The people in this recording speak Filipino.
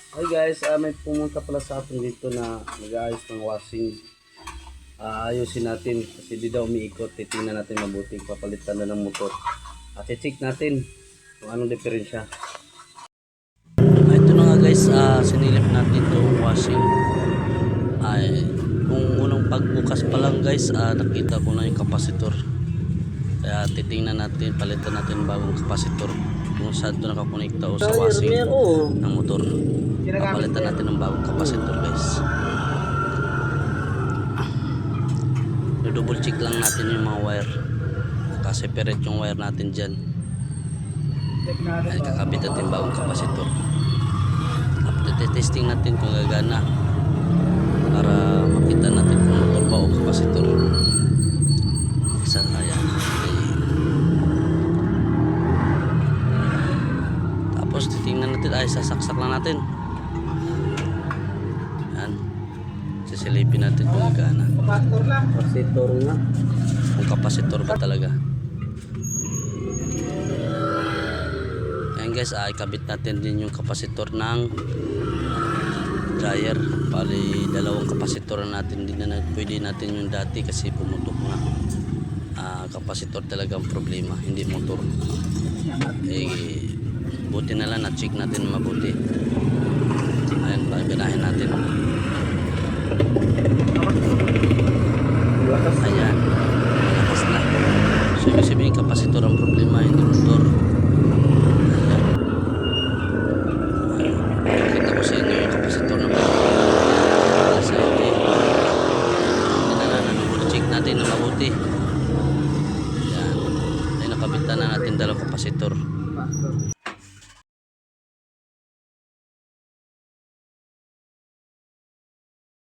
Hi guys, may pumunta pala sa atin dito na nag-aayos ng washing. Ayusin natin kasi di daw umiikot. Titingnan natin mabuti, papalitan na ng motor. At i-check natin kung anong diferensya. Ito na nga guys, sinilip natin itong washing. Ay, kung unang pagbukas pa lang guys, nakita ko na yung kapasitor. Kaya titingnan natin, palitan natin bagong kapasitor. Kung saan ito nakakonekta o sa washing ng motor. Papalitan natin ng bagong kapasitor guys. Double check lang natin yung mga wire. Nakaseparate yung wire natin dyan. Ay, kakabit natin bagong kapasitor. Testing natin kung gagana para makita natin kung motor ba o kapasitor. Isa, ayan. Tapos titingnan natin, ay sasaksak lang natin. Ayan. Sisilipin natin kung gagana. Kapasitor nga. Kung kapasitor ba talaga. Ayan guys, ikabit natin din yung kapasitor ng dryer. Bali dalawang kapasitor natin din na pwede natin yung dati kasi pumutok na. Kapasitor talaga ang problema, hindi motor. Buti na lang na check natin mabuti. Ayan, paganahin natin. Ayan, malakas na. So ibig sabihin kapasitor ang problema, hindi